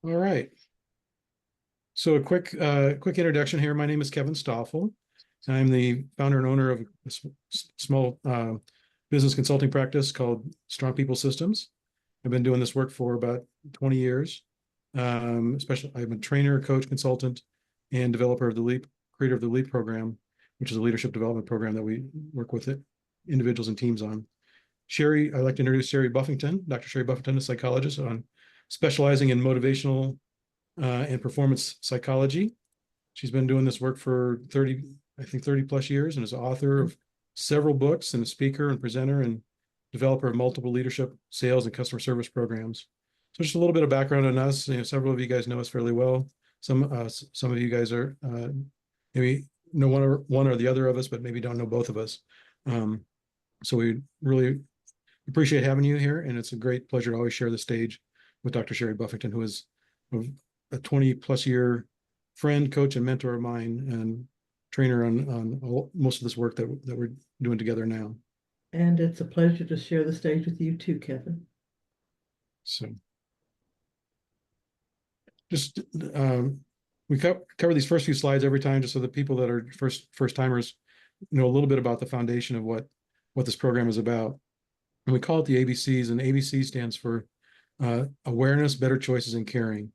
All right. So a quick introduction here. My name is Kevin Stoffel. I'm the founder and owner of a small business consulting practice called Strong People Systems. I've been doing this work for about 20 years. Especially, I'm a trainer, coach, consultant, and developer of the LEAP, creator of the LEAP program, which is a leadership development program that we work with individuals and teams on. I'd like to introduce Sherry Buffington. Dr. Sherry Buffington, a psychologist on specializing in motivational and performance psychology. She's been doing this work for 30 plus years, and is author of several books and a speaker and presenter and developer of multiple leadership, sales, and customer service programs. So just a little bit of background on us. Several of you guys know us fairly well. Some of you guys are maybe know one or the other of us, but maybe don't know both of us. So we really appreciate having you here, and it's a great pleasure to always share the stage with Dr. Sherry Buffington, who is a 20 plus year friend, coach, and mentor of mine, and trainer on most of this work that we're doing together now. And it's a pleasure to share the stage with you too, Kevin. So just we cover these first few slides every time, just so the people that are first timers know a little bit about the foundation of what this program is about. And we call it the ABCs, and ABC stands for awareness, better choices, and caring.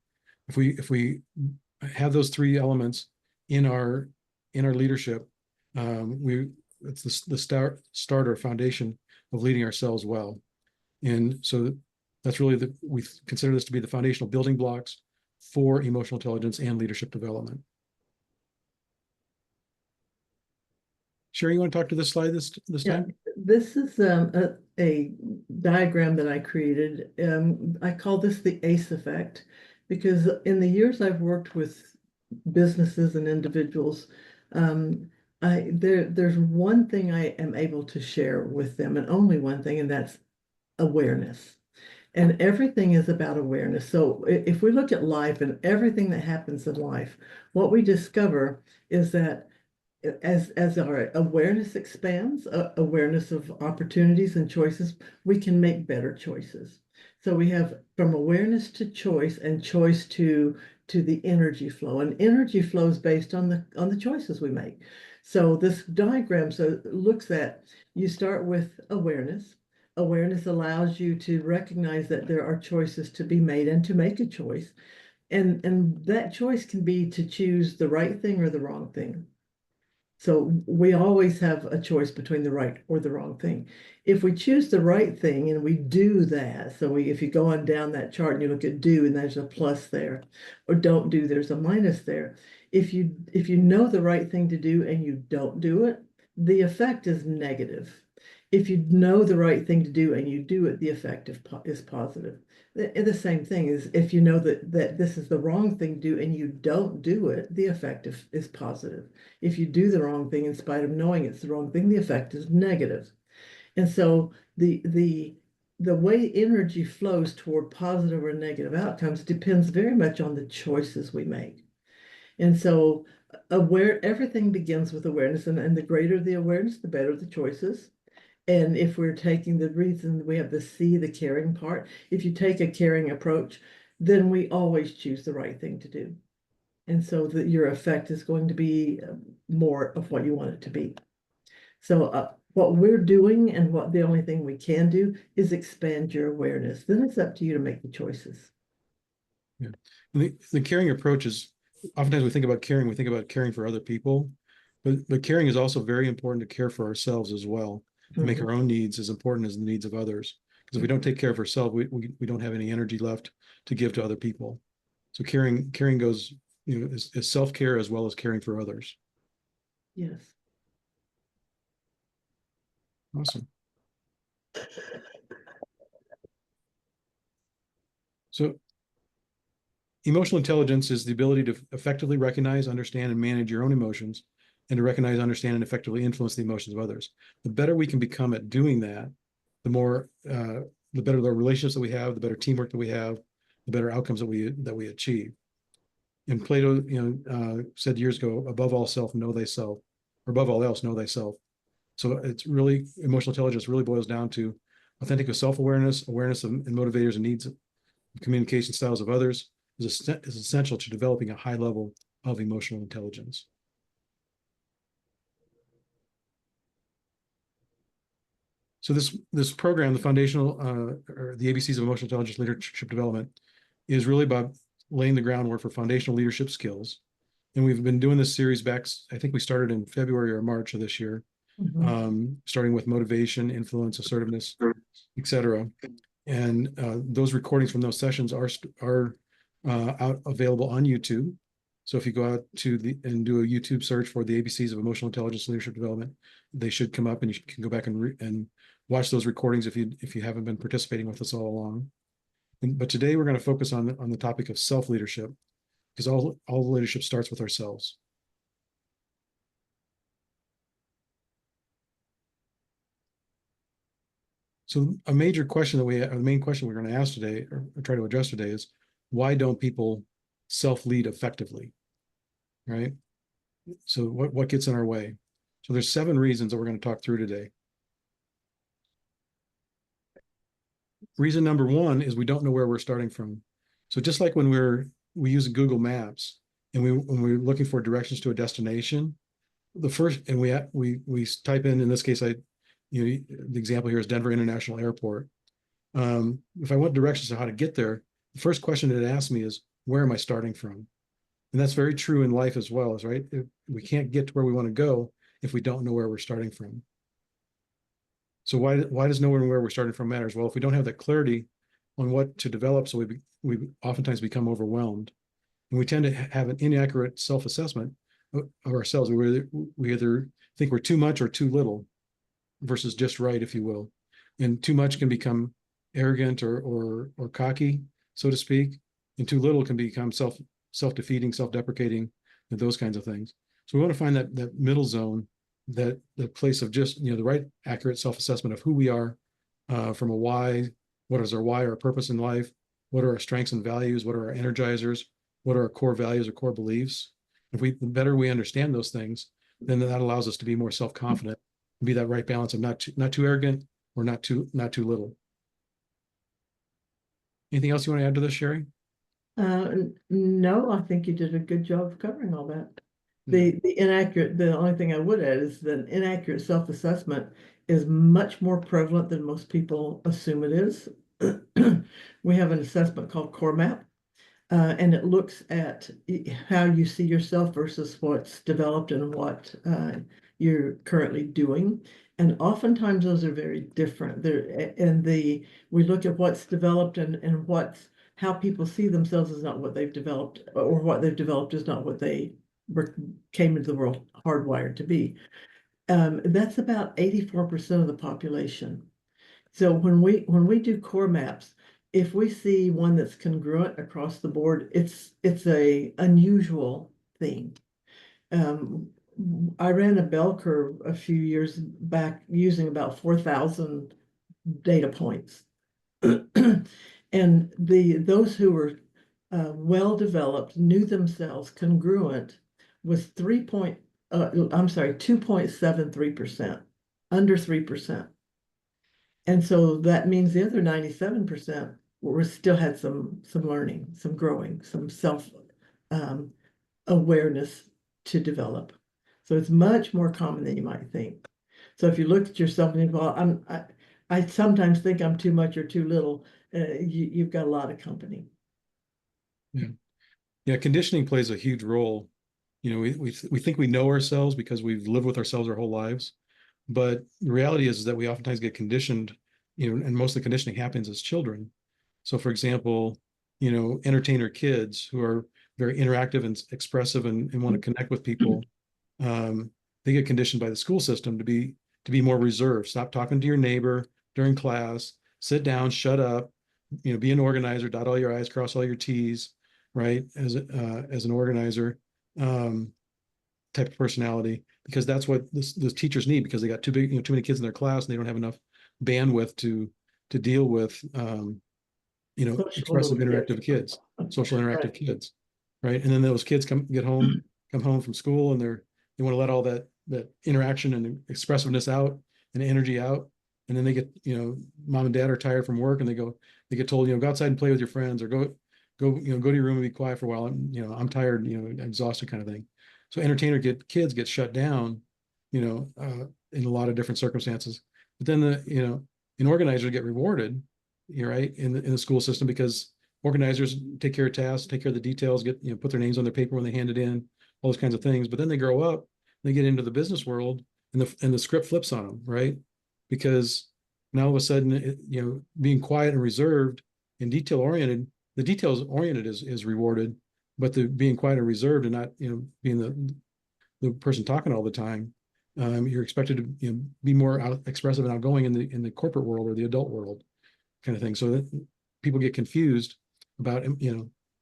If we have those three elements in our leadership, it's the starter foundation of leading ourselves well. And so that's really we consider this to be the foundational building blocks for emotional intelligence and leadership development. Sherry, you want to talk to this slide this time? This is a diagram that I created. I call this the ACE effect because in the years I've worked with businesses and individuals, there's one thing I am able to share with them, and only one thing, and that's awareness. And everything is about awareness. So if we look at life and everything that happens in life, what we discover is that as our awareness expands, awareness of opportunities and choices, we can make better choices. So we have from awareness to choice, and choice to the energy flow. And energy flows based on the choices we make. So this diagram looks at, you start with awareness. Awareness allows you to recognize that there are choices to be made and to make a choice. And that choice can be to choose the right thing or the wrong thing. So we always have a choice between the right or the wrong thing. If we choose the right thing and we do that, so if you go on down that chart and you look at do and there's a plus there, or don't do, there's a minus there. If you know the right thing to do and you don't do it, the effect is negative. If you know the right thing to do and you do it, the effect is positive. The same thing is if you know that this is the wrong thing to do and you don't do it, the effect is positive. If you do the wrong thing in spite of knowing it's the wrong thing, the effect is negative. And so the way energy flows toward positive or negative outcomes depends very much on the choices we make. And so everything begins with awareness, and the greater the awareness, the better the choices. And if we're taking the reason we have the C, the caring part, if you take a caring approach, then we always choose the right thing to do. And so that your effect is going to be more of what you want it to be. So what we're doing and what the only thing we can do is expand your awareness. Then it's up to you to make the choices. Yeah. The caring approach is, oftentimes we think about caring for other people, but caring is also very important to care for ourselves as well. To make our own needs as important as the needs of others. Because if we don't take care of ourselves, we don't have any energy left to give to other people. So caring goes, is self-care as well as caring for others. Yes. Awesome. So emotional intelligence is the ability to effectively recognize, understand, and manage your own emotions, and to recognize, understand, and effectively influence the emotions of others. The better we can become at doing that, the better the relationships that we have, the better teamwork that we have, the better outcomes that we achieve. And Plato, said years ago, above all self, know thyself, or above all else, know thyself. So it's really, emotional intelligence really boils down to authentic self-awareness, awareness of and motivators and needs, communication styles of others, is essential to developing a high level of emotional intelligence. So this program, the foundational or the ABCs of Emotional Intelligence Leadership Development, is really about laying the groundwork for foundational leadership skills. And we've been doing this series back, I think we started in February or March of this year, starting with motivation, influence, assertiveness, etc. And those recordings from those sessions are out available on YouTube. So if you go out and do a YouTube search for the ABCs of Emotional Intelligence Leadership Development, they should come up, and you can go back and watch those recordings if you haven't been participating with us all along. But today we're going to focus on the topic of self-leadership, because all leadership starts with ourselves. So a major question the main question we're going to ask today, or try to address today, is why don't people self-lead effectively, right? So what gets in our way? So there's 7 reasons that we're going to talk through today. Reason number 1 is we don't know where we're starting from. So just like when we use Google Maps and when we're looking for directions to a destination, the first, and we type in this case, the example here is Denver International Airport. If I want directions to how to get there, the first question it asks me is, where am I starting from? And that's very true in life as well, right? We can't get to where we want to go if we don't know where we're starting from. So why does knowing where we're starting from matters? Well, if we don't have that clarity on what to develop, so we oftentimes become overwhelmed, and we tend to have an inaccurate self-assessment of ourselves. We either think we're too much or too little, versus just right, if you will. And too much can become arrogant or cocky, so to speak, and too little can become self-defeating, self-deprecating, and those kinds of things. So we want to find that middle zone, that place of just the right accurate self-assessment of who we are, from a why. What is our why, our purpose in life? What are our strengths and values? What are our energizers? What are our core values or core beliefs? The better we understand those things, then that allows us to be more self-confident, and be that right balance of not too arrogant or not too little. Anything else you want to add to this, Sherry? No, I think you did a good job of covering all that. Yeah. The only thing I would add is that inaccurate self-assessment is much more prevalent than most people assume it is. We have an assessment called CoreMap, and it looks at how you see yourself versus what's developed and what you're currently doing. And oftentimes those are very different. We look at what's developed and how people see themselves is not what they've developed, or what they've developed is not what they came into the world hardwired to be. That's about 84% of the population. So when we do core maps, if we see one that's congruent across the board, it's a unusual thing. I ran a bell curve a few years back using about 4,000 data points. And those who were well developed, knew themselves, congruent, was 2.73%, under 3%. And so that means the other 97% still had some learning, some growing, some self awareness to develop. So it's much more common than you might think. So if you look at yourself and think, well, I sometimes think I'm too much or too little, you've got a lot of company. Yeah, conditioning plays a huge role. We think we know ourselves because we've lived with ourselves our whole lives, but the reality is that we oftentimes get conditioned, and most of the conditioning happens as children. So, for example, entertainer kids who are very interactive and expressive and want to connect with people, they get conditioned by the school system to be more reserved. Stop talking to your neighbor during class. Sit down. Shut up. Be an organizer. Dot all your I's. Cross all your T's. Right, as an organizer type of personality, because that's what those teachers need, because they got too many kids in their class and they don't have enough bandwidth to deal with expressive interactive kids, social interactive kids, right? And then those kids come home from school, and they want to let all that interaction and expressiveness out and energy out, and then they get mom and dad are tired from work, and they get told go outside and play with your friends, or go, go to your room and be quiet for a while. I'm tired, exhausted kind of thing. So kids get shut down, in a lot of different circumstances. But then and organizers get rewarded, right, in the school system, because organizers take care of tasks, take care of the details, put their names on their paper when they hand it in, all those kinds of things. But then they grow up, they get into the business world, and the script flips on them, right? Because now all of a sudden, being quiet and reserved and detail oriented, the details oriented is rewarded, but the being quiet and reserved and not, being the person talking all the time, you're expected to, be more expressive and outgoing in the corporate world or the adult world, kind of thing. So that people get confused about,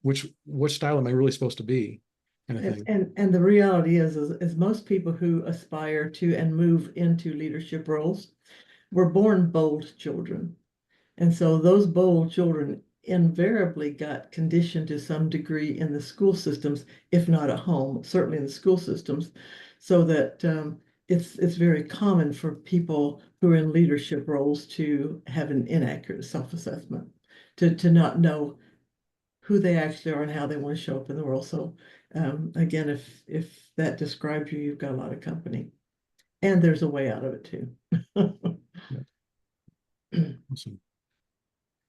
which style am I really supposed to be, kind of thing. And the reality is most people who aspire to and move into leadership roles were born bold children. And so those bold children invariably got conditioned to some degree in the school systems, if not at home, certainly in the school systems, so that it's very common for people who are in leadership roles to have an inaccurate self-assessment, to not know who they actually are and how they want to show up in the world. So again, if that describes you, you've got a lot of company. And there's a way out of it too. Awesome.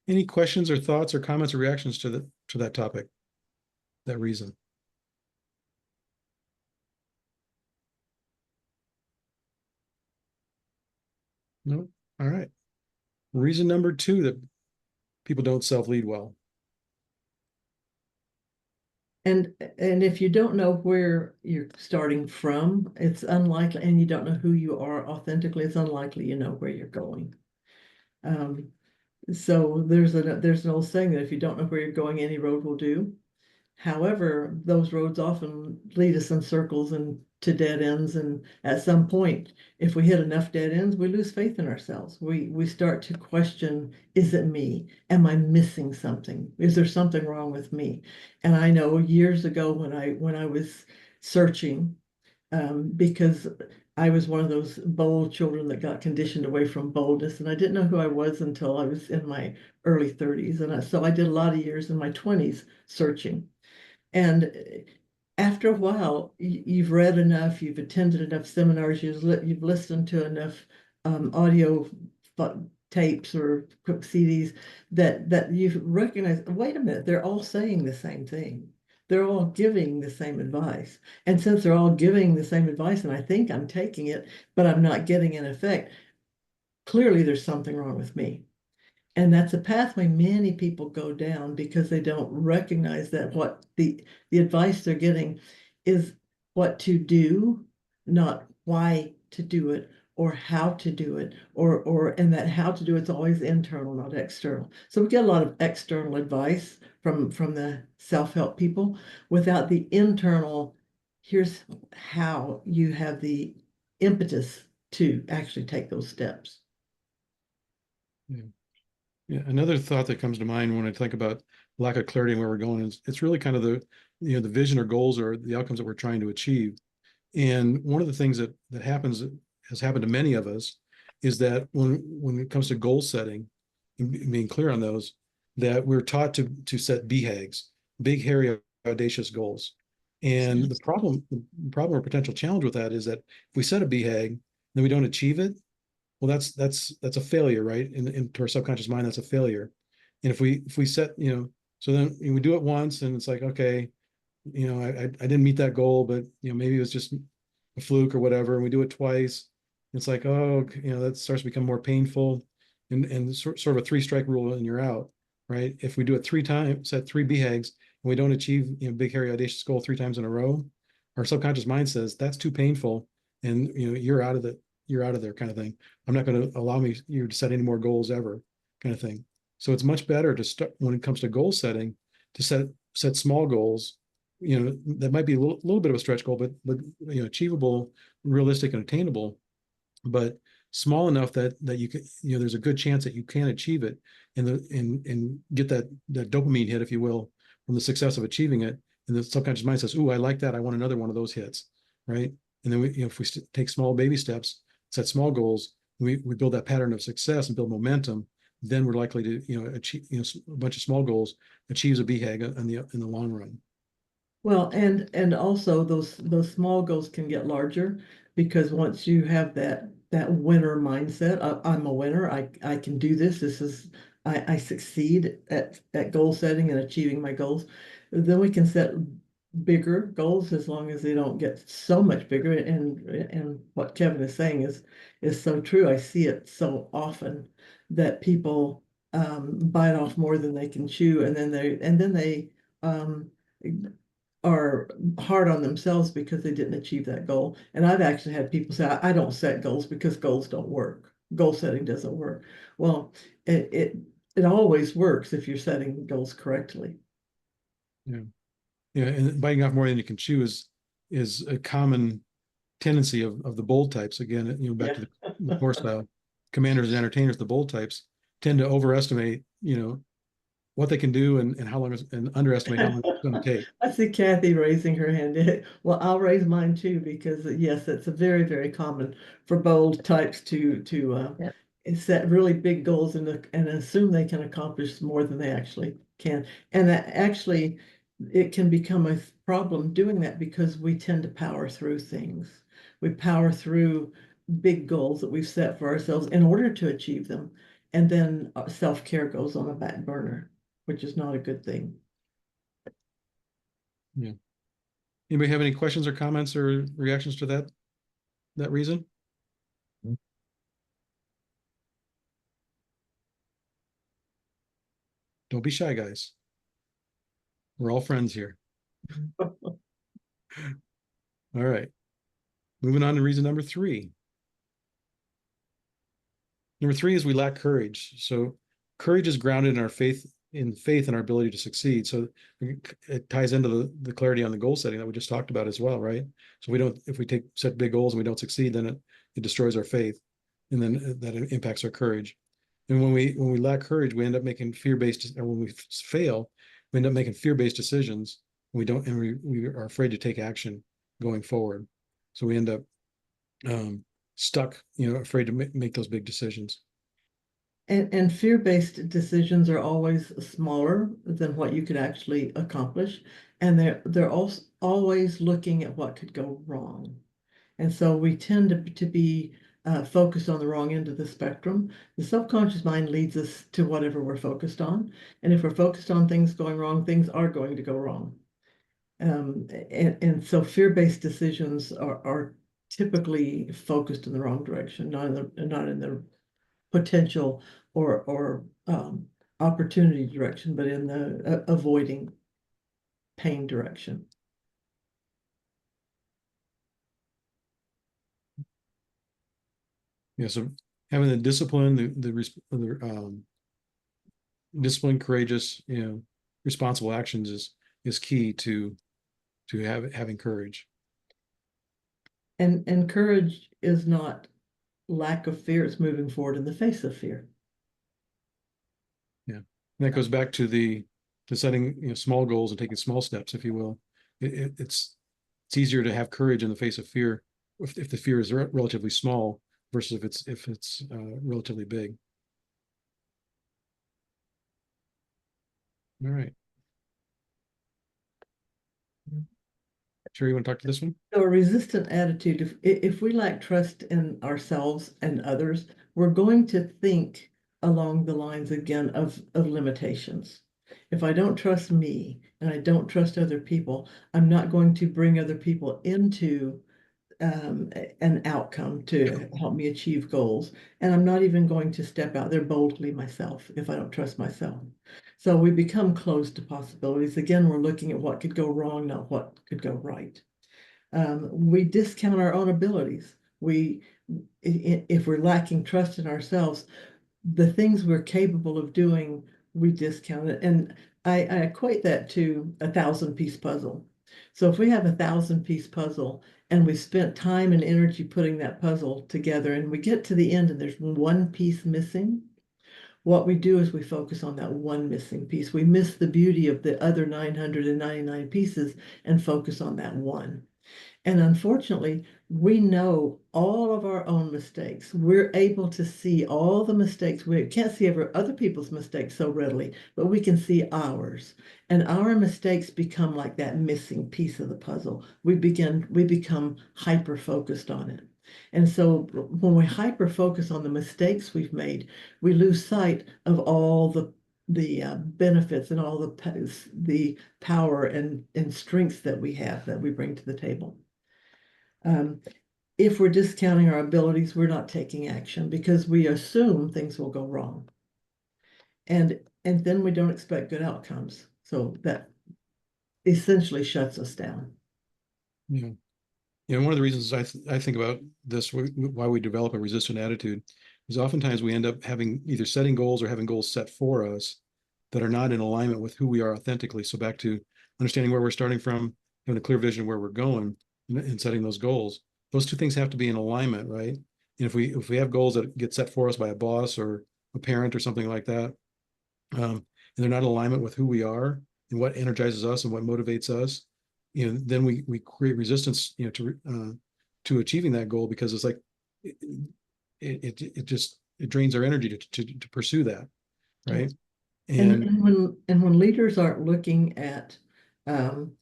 Any questions or thoughts or comments or reactions to that topic, that reason? No? All right. Reason number 2 that people don't self-lead well. And if you don't know where you're starting from, it's unlikely, and you don't know who you are authentically, it's unlikely you know where you're going. So there's an old saying that if you don't know where you're going, any road will do. However, those roads often lead us in circles and to dead ends. And at some point, if we hit enough dead ends, we lose faith in ourselves. We start to question, is it me? Am I missing something? Is there something wrong with me? And I know years ago when I was searching, because I was one of those bold children that got conditioned away from boldness, and I didn't know who I was until I was in my early 30s. And so I did a lot of years in my 20s searching. And after a while, you've read enough, you've attended enough seminars, you've listened to enough audio tapes or CDs that you recognize, wait a minute, they're all saying the same thing. They're all giving the same advice. And since they're all giving the same advice, and I think I'm taking it, but I'm not getting an effect, clearly there's something wrong with me. And that's a pathway many people go down because they don't recognize that what the advice they're getting is what to do, not why to do it or how to do it, and that how to do it's always internal, not external. So we get a lot of external advice from the self-help people without the internal, here's how you have the impetus to actually take those steps. Yeah. Yeah, another thought that comes to mind when I think about lack of clarity and where we're going is it's really kind of the vision or goals or the outcomes that we're trying to achieve. And one of the things that happens, that has happened to many of us, is that when it comes to goal setting and being clear on those, that we're taught to set BHAGs, big, hairy, audacious goals. And the problem or potential challenge with that is that if we set a BHAG, then we don't achieve it, well, that's a failure, right? Into our subconscious mind, that's a failure. And if we set, so then we do it once and it's like, okay, I didn't meet that goal, but maybe it was just a fluke or whatever. And we do it twice. It's like, oh, that starts to become more painful, and sort of a 3-strike rule and you're out, right? If we do it 3 times, set 3 BHAGs, and we don't achieve, big, hairy, audacious goal 3 times in a row, our subconscious mind says that's too painful, and you're out of there, kind of thing. I'm not going to allow you to set any more goals ever, kind of thing. So it's much better to start, when it comes to goal setting, to set small goals, that might be a little bit of a stretch goal, but achievable, realistic, and attainable, but small enough that you can, there's a good chance that you can achieve it, and get that dopamine hit, if you will, from the success of achieving it. And the subconscious mind says, "Ooh, I like that. I want another one of those hits," right? And then if we take small baby steps, set small goals, we build that pattern of success and build momentum, then we're likely to, achieve, a bunch of small goals, achieves a BHAG in the long run. Well, and also those small goals can get larger because once you have that winner mindset, I'm a winner, I can do this. I succeed at goal setting and achieving my goals. Then we can set bigger goals as long as they don't get so much bigger. And what Kevin is saying is so true. I see it so often that people bite off more than they can chew, and then they um, are hard on themselves because they didn't achieve that goal. And I've actually had people say, I don't set goals because goals don't work. Goal setting doesn't work. Well, it always works if you're setting goals correctly. Yeah. Yeah. And biting off more than you can chew is a common tendency of the bold types. Again, back to the core style, commanders and entertainers, the bold types tend to overestimate, what they can do and how long and underestimate how long it's going to take. I see Kathy raising her hand. Well, I'll raise mine too because yes, it's a very, very common for bold types to Yeah. set really big goals and assume they can accomplish more than they actually can. And that actually it can become a problem doing that because we tend to power through things. We power through big goals that we've set for ourselves in order to achieve them. And then self-care goes on the back burner, which is not a good thing. Yeah. Anybody have any questions or comments or reactions to that reason? Don't be shy, guys. We're all friends here. All right. Moving on to reason number 3. Number 3 is we lack courage. So courage is grounded in our faith in our ability to succeed. So it ties into the clarity on the goal setting that we just talked about as well, right? So if we set big goals and we don't succeed, then it destroys our faith, and then that impacts our courage. And when we lack courage, we end up making fear-based, or when we fail, we end up making fear-based decisions. And we are afraid to take action going forward. So we end up stuck, afraid to make those big decisions. And fear-based decisions are always smaller than what you could actually accomplish. And they're also always looking at what could go wrong. And so we tend to be focused on the wrong end of the spectrum. The subconscious mind leads us to whatever we're focused on. And if we're focused on things going wrong, things are going to go wrong. And so fear-based decisions are typically focused in the wrong direction, not in the potential or opportunity direction, but in the avoiding pain direction. Yeah, so having the discipline, discipline, courageous, responsible actions is key to having courage. And courage is not lack of fear, it's moving forward in the face of fear. Yeah, and that goes back to setting small goals and taking small steps, if you will. It's easier to have courage in the face of fear if the fear is relatively small versus if it's relatively big. All right. Sure, you want to talk to this one? So a resistant attitude, if we lack trust in ourselves and others, we're going to think along the lines again of limitations. If I don't trust me and I don't trust other people, I'm not going to bring other people into an outcome to help me achieve goals. And I'm not even going to step out there boldly myself if I don't trust myself. So we become closed to possibilities. Again, we're looking at what could go wrong, not what could go right. We discount our own abilities. If we're lacking trust in ourselves, the things we're capable of doing, we discount it. And I equate that to a 1,000-piece puzzle. So if we have a 1,000-piece puzzle and we spent time and energy putting that puzzle together and we get to the end and there's one piece missing, what we do is we focus on that one missing piece. We miss the beauty of the other 999 pieces and focus on that one. And unfortunately, we know all of our own mistakes. We're able to see all the mistakes. We can't see other people's mistakes so readily, but we can see ours. And our mistakes become like that missing piece of the puzzle. We become hyper focused on it. And so when we hyper focus on the mistakes we've made, we lose sight of all the benefits and all the power and strengths that we have that we bring to the table. Um, if we're discounting our abilities, we're not taking action because we assume things will go wrong. And then we don't expect good outcomes. So that essentially shuts us down. Yeah. You know, one of the reasons I think about this, why we develop a resistant attitude, is oftentimes we end up having either setting goals or having goals set for us that are not in alignment with who we are authentically. So back to understanding where we're starting from, having a clear vision of where we're going, and setting those goals. Those two things have to be in alignment, right? And if we have goals that get set for us by a boss or a parent or something like that, and they're not in alignment with who we are and what energizes us and what motivates us, you know, then we create resistance, you know, to achieving that goal, because it's like it just it drains our energy to pursue that, right? And And when leaders aren't looking at um,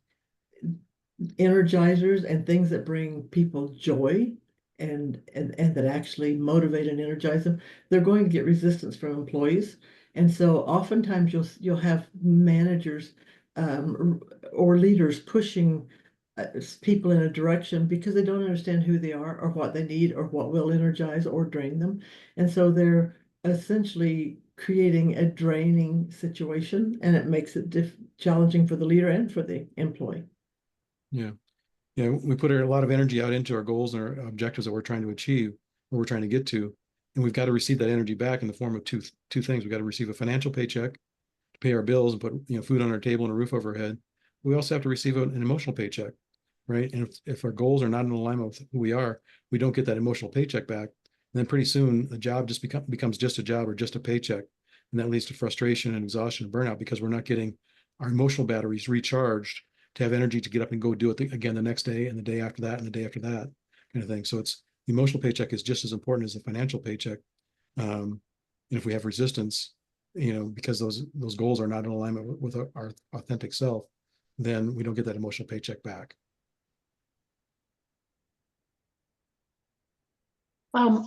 energizers and things that bring people joy and that actually motivate and energize them, they're going to get resistance from employees. And so oftentimes you'll have managers or leaders pushing people in a direction because they don't understand who they are or what they need or what will energize or drain them. And so they're essentially creating a draining situation, and it makes it challenging for the leader and for the employee. yeah, yeah, we put a lot of energy out into our goals and our objectives that we're trying to achieve, or we're trying to get to, and we've got to receive that energy back in the form of two things. We've got to receive a financial paycheck to pay our bills and put, you know, food on our table and a roof over our head. We also have to receive an emotional paycheck, right? And if our goals are not in alignment with who we are, we don't get that emotional paycheck back. And then pretty soon a job just becomes just a job or just a paycheck. And that leads to frustration and exhaustion and burnout because we're not getting our emotional batteries recharged to have energy to get up and go do it again the next day and the day after that and the day after that kind of thing. So it's the emotional paycheck is just as important as the financial paycheck. And if we have resistance, you know, because those goals are not in alignment with our authentic self, then we don't get that emotional paycheck back. Can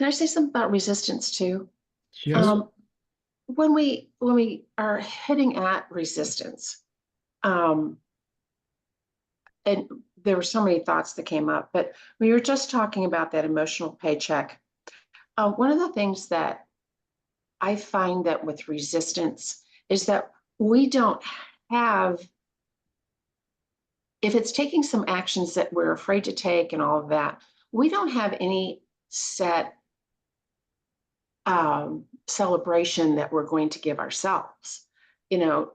I say something about resistance too? Yes. When we are hitting at resistance, and there were so many thoughts that came up, but we were just talking about that emotional paycheck. One of the things that I find that with resistance is that we don't have, if it's taking some actions that we're afraid to take and all of that, we don't have any set celebration that we're going to give ourselves, you know,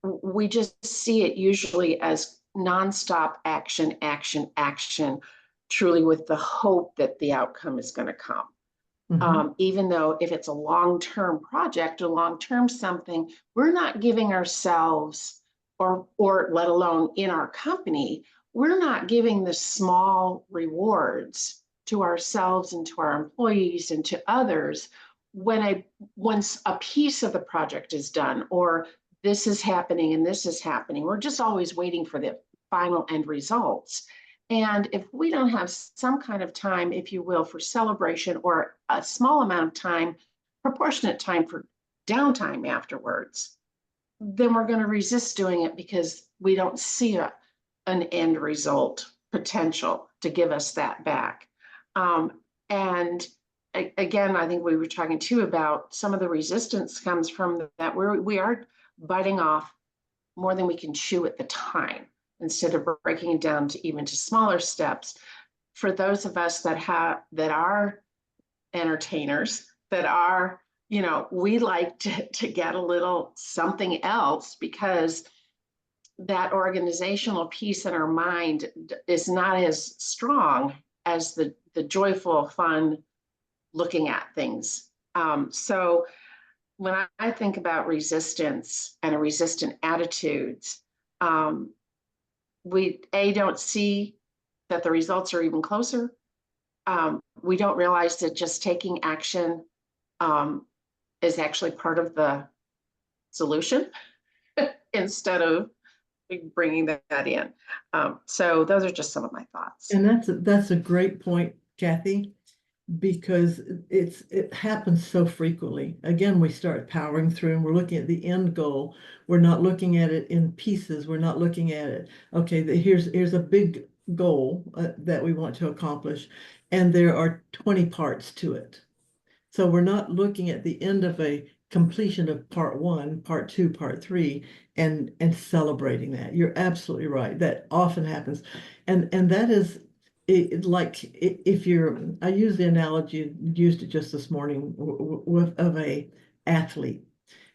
we just see it usually as nonstop action, action, action, truly with the hope that the outcome is going to come. Even though if it's a long-term project or long-term something, we're not giving ourselves, or let alone in our company, we're not giving the small rewards to ourselves and to our employees and to others once a piece of the project is done, or this is happening and this is happening. We're just always waiting for the final end results. And if we don't have some kind of time, if you will, for celebration, or a small amount of time, proportionate time for downtime afterwards, then we're going to resist doing it because we don't see an end result potential to give us that back. And again, I think we were talking too about some of the resistance comes from that we are biting off more than we can chew at the time, instead of breaking it down to even to smaller steps. For those of us that are entertainers, that are, you know, we like to get a little something else because that organizational piece in our mind is not as strong as the joyful, fun looking at things. So when I think about resistance and a resistant attitudes, we don't see that the results are even closer. We don't realize that just taking action is actually part of the solution instead of bringing that in. So those are just some of my thoughts. And that's a great point, Kathy, because it happens so frequently. Again, we start powering through and we're looking at the end goal. We're not looking at it in pieces. We're not looking at it, okay, here's a big goal that we want to accomplish, and there are 20 parts to it. So we're not looking at the end of a completion of part 1, part 2, part 3, and celebrating that. You're absolutely right. That often happens. And that is like if you're, I use the analogy, used it just this morning of a athlete.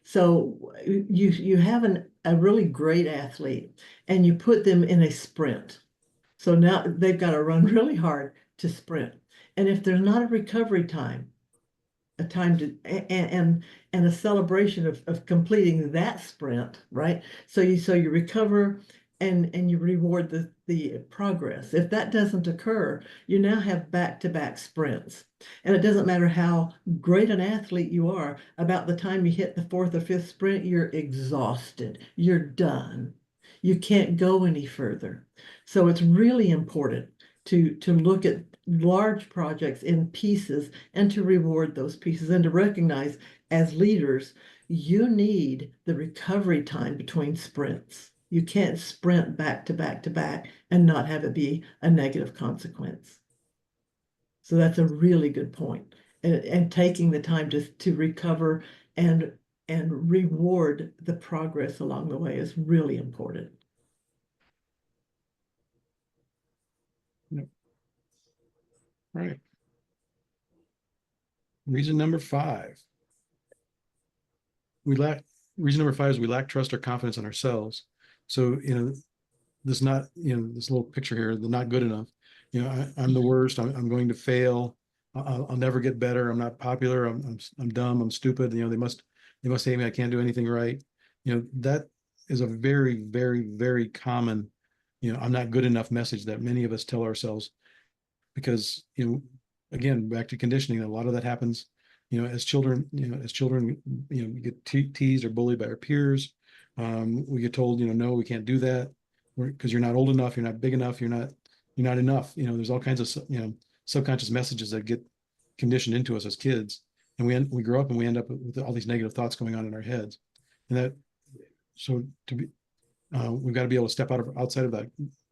So you have a really great athlete and you put them in a sprint. So now they've got to run really hard to sprint. And if there's not a recovery time, a time to and a celebration of completing that sprint, right? So you recover and you reward the progress. If that doesn't occur, you now have back-to-back sprints. And it doesn't matter how great an athlete you are, about the time you hit the 4th or 5th sprint, you're exhausted. You're done. You can't go any further. So it's really important to look at large projects in pieces and to reward those pieces and to recognize, as leaders, you need the recovery time between sprints. You can't sprint back to back to back and not have it be a negative consequence. So that's a really good point. And taking the time to recover and reward the progress along the way is really important. All right. Reason number 5. Reason number 5 is we lack trust or confidence in ourselves. So, this little picture here, the not good enough. I'm the worst. I'm going to fail. I'll never get better. I'm not popular. I'm dumb. I'm stupid. They must hate me. I can't do anything right. That is a very, very, very common, I'm not good enough message that many of us tell ourselves, because, again, back to conditioning, a lot of that happens, as children, we get teased or bullied by our peers. We get told, no, we can't do that because you're not old enough, you're not big enough, you're not enough. There's all kinds of, subconscious messages that get conditioned into us as kids. And we grow up and we end up with all these negative thoughts going on in our heads. And we've got to be able to step outside of that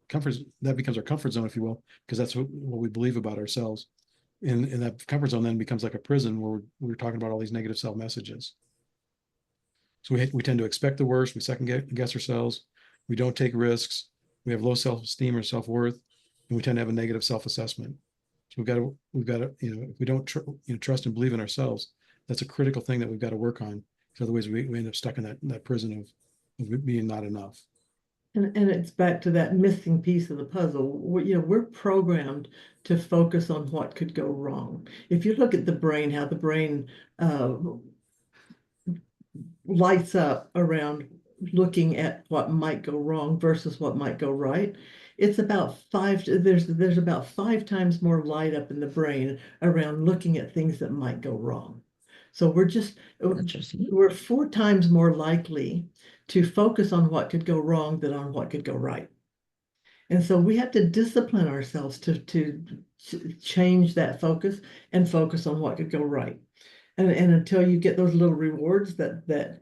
comfort. That becomes our comfort zone, if you will, because that's what we believe about ourselves. And that comfort zone then becomes like a prison where we're talking about all these negative self messages. So we tend to expect the worst. We second guess ourselves. We don't take risks. We have low self-esteem or self-worth, and we tend to have a negative self-assessment. So we've got to, if we don't trust and believe in ourselves, that's a critical thing that we've got to work on. Because otherwise we end up stuck in that prison of being not enough. And it's back to that missing piece of the puzzle. We're programmed to focus on what could go wrong. If you look at the brain, how the brain lights up around looking at what might go wrong versus what might go right, it's about there's about 5 times more light up in the brain around looking at things that might go wrong. So we're 4 times more likely to focus on what could go wrong than on what could go right. And so we have to discipline ourselves to change that focus and focus on what could go right. And until you get those little rewards that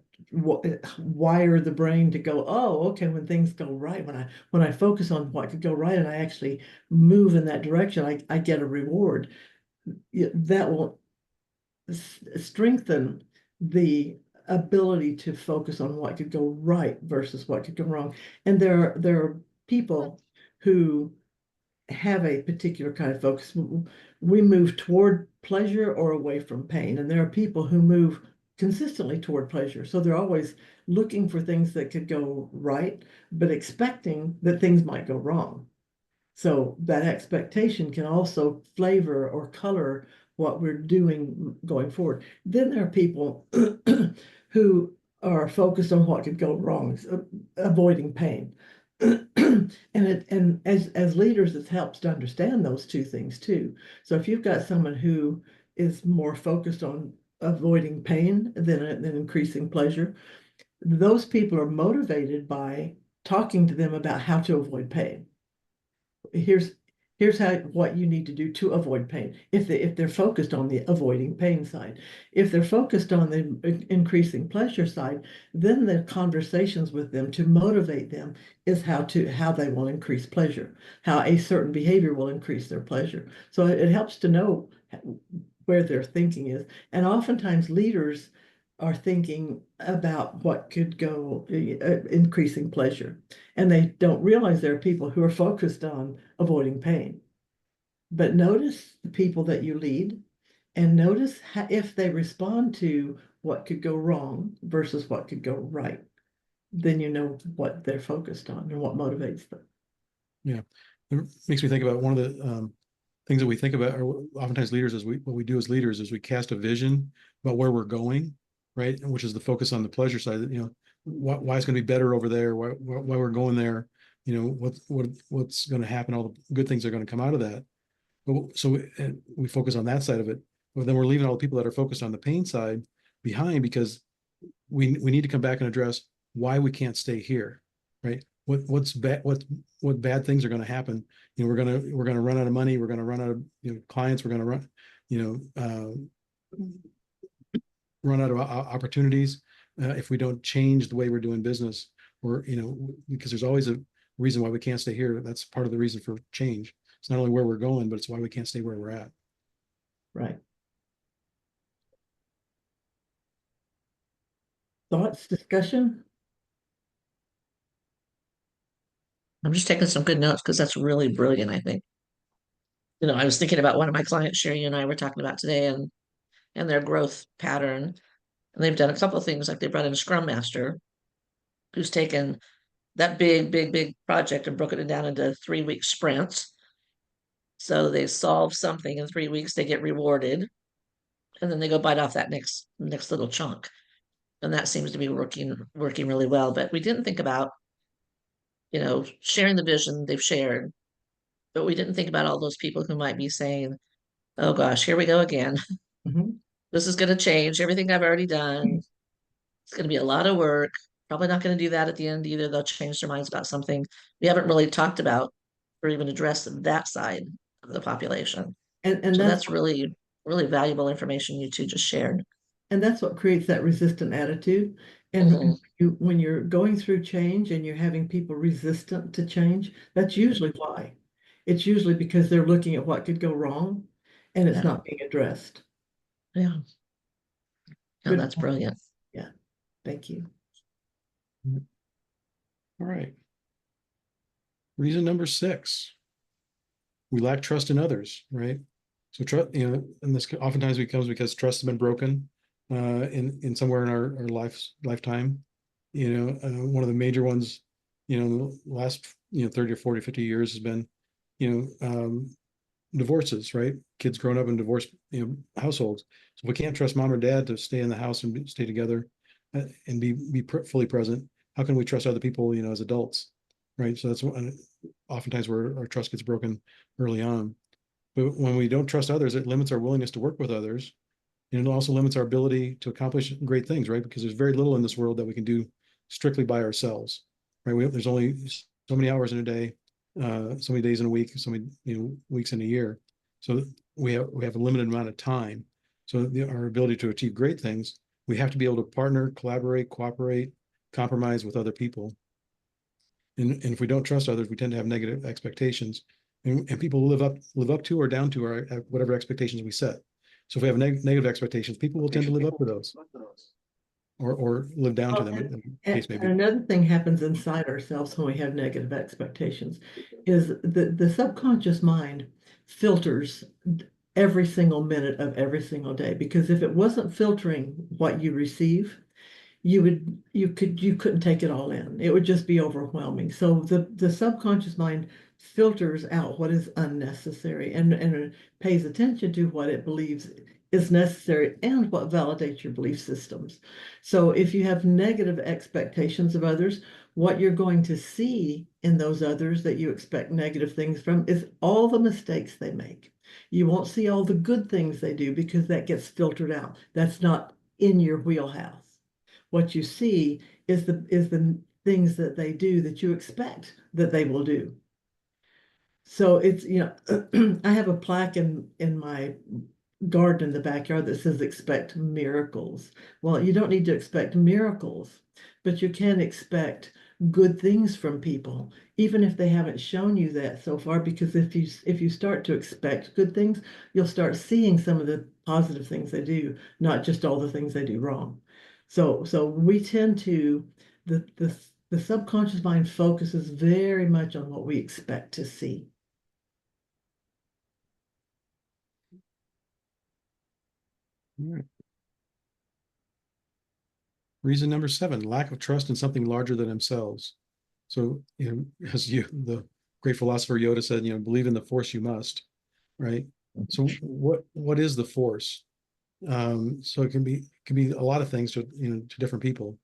wire the brain to go, oh, okay, when things go right, when I focus on what could go right and I actually move in that direction, I get a reward. That will strengthen the ability to focus on what could go right versus what could go wrong. And there are people who have a particular kind of focus. We move toward pleasure or away from pain. And there are people who move consistently toward pleasure. So they're always looking for things that could go right, but expecting that things might go wrong. So that expectation can also flavor or color what we're doing going forward. Then there are people who are focused on what could go wrong, avoiding pain. And as leaders, it helps to understand those two things too. So if you've got someone who is more focused on avoiding pain than increasing pleasure, those people are motivated by talking to them about how to avoid pain. Here's how what you need to do to avoid pain. If they're focused on the avoiding pain side, if they're focused on the increasing pleasure side, then the conversations with them to motivate them is how they will increase pleasure, how a certain behavior will increase their pleasure. So it helps to know where their thinking is. And oftentimes leaders are thinking about what could go increasing pleasure. And they don't realize there are people who are focused on avoiding pain. But notice the people that you lead and notice if they respond to what could go wrong versus what could go right. Then you know what they're focused on and what motivates them. Yeah, it makes me think about one of the things that we think about, or oftentimes leaders, what we do as leaders is we cast a vision about where we're going, right? Which is the focus on the pleasure side. You know, why it's going to be better over there, why we're going there. You know, what's going to happen, all the good things are going to come out of that. So we focus on that side of it, but then we're leaving all the people that are focused on the pain side behind, because we need to come back and address why we can't stay here, right? What's bad, what bad things are going to happen. You know, we're going to run out of money, we're going to run out of, you know, clients, we're going to run, you know, run out of opportunities if we don't change the way we're doing business, or, you know, because there's always a reason why we can't stay here. That's part of the reason for change. It's not only where we're going, but it's why we can't stay where we're at. Right. Thoughts, discussion? I'm just taking some good notes because that's really brilliant, I think. You know, I was thinking about one of my clients, Sherry, you and I were talking about today, and their growth pattern. And they've done a couple of things, like they brought in a Scrum Master who's taken that big project and broken it down into 3-week sprints. So they solve something in 3 weeks, they get rewarded, and then they go bite off that next little chunk. And that seems to be working really well. But we didn't think about, you know, sharing the vision they've shared, but we didn't think about all those people who might be saying, oh gosh, here we go again. Mhm. This is going to change everything I've already done. It's going to be a lot of work. Probably not going to do that at the end either. They'll change their minds about something we haven't really talked about or even addressed that side of the population. And So that's that's really, really valuable information you two just shared. And that's what creates that resistant attitude. And Mhm. when you're going through change and you're having people resistant to change, that's usually why. It's usually because they're looking at what could go wrong and it's Yeah. not being addressed. Yeah. No, Good that's point. brilliant. Yeah, thank you. All right. Reason number 6, we lack trust in others, right? So trust, you know, and this oftentimes becomes because trust has been broken in somewhere in our lifetime. You know, one of the major ones, you know, the last, you know, 30 or 40, 50 years has been, you know, divorces, right? Kids growing up in divorced, you know, households. So if we can't trust mom or dad to stay in the house and stay together and be fully present, how can we trust other people, you know, as adults, right? So that's oftentimes where our trust gets broken early on. But when we don't trust others, it limits our willingness to work with others. And it also limits our ability to accomplish great things, right? Because there's very little in this world that we can do strictly by ourselves, right? There's only so many hours in a day, so many days in a week, so many, you know, weeks in a year. So we have a limited amount of time. So our ability to achieve great things, we have to be able to partner, collaborate, cooperate, compromise with other people. And if we don't trust others, we tend to have negative expectations, and people live up to or down to our whatever expectations we set. So if we have negative expectations, people will tend to live up to those, or live down to them. In the case And maybe. another thing happens inside ourselves when we have negative expectations is the subconscious mind filters every single minute of every single day, because if it wasn't filtering what you receive, you couldn't take it all in. It would just be overwhelming. So the subconscious mind filters out what is unnecessary and pays attention to what it believes is necessary and what validates your belief systems. So if you have negative expectations of others, what you're going to see in those others that you expect negative things from is all the mistakes they make. You won't see all the good things they do because that gets filtered out. That's not in your wheelhouse. What you see is the things that they do that you expect that they will do. So it's, I have a plaque in my garden in the backyard that says expect miracles. Well, you don't need to expect miracles, but you can expect good things from people, even if they haven't shown you that so far, because if you start to expect good things, you'll start seeing some of the positive things they do, not just all the things they do wrong. So we tend to the subconscious mind focuses very much on what we expect to see. All right. Reason number 7, lack of trust in something larger than themselves. So, as the great philosopher Yoda said, believe in the force you must, right? So what is the force? So it can be a lot of things to different people,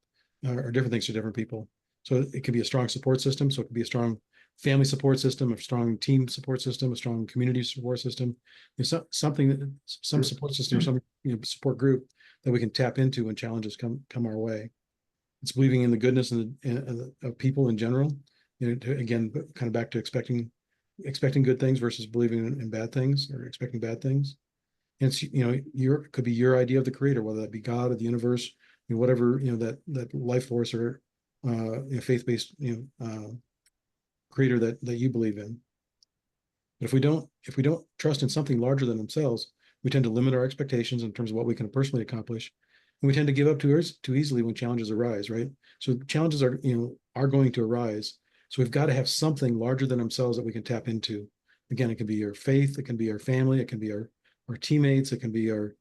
or different things to different people. So it can be a strong support system. So it can be a strong family support system, a strong team support system, a strong community support system. Some support system, or some support group that we can tap into when challenges come our way. It's believing in the goodness of people in general. Again, kind of back to expecting good things versus believing in bad things or expecting bad things. And it's could be your idea of the creator, whether that be God or the universe, whatever that life force or faith-based creator that you believe in. But if we don't trust in something larger than themselves, we tend to limit our expectations in terms of what we can personally accomplish, and we tend to give up too easily when challenges arise. Right. So challenges are going to arise. So we've got to have something larger than themselves that we can tap into. Again, it can be your faith, it can be our family, it can be our teammates, it can be our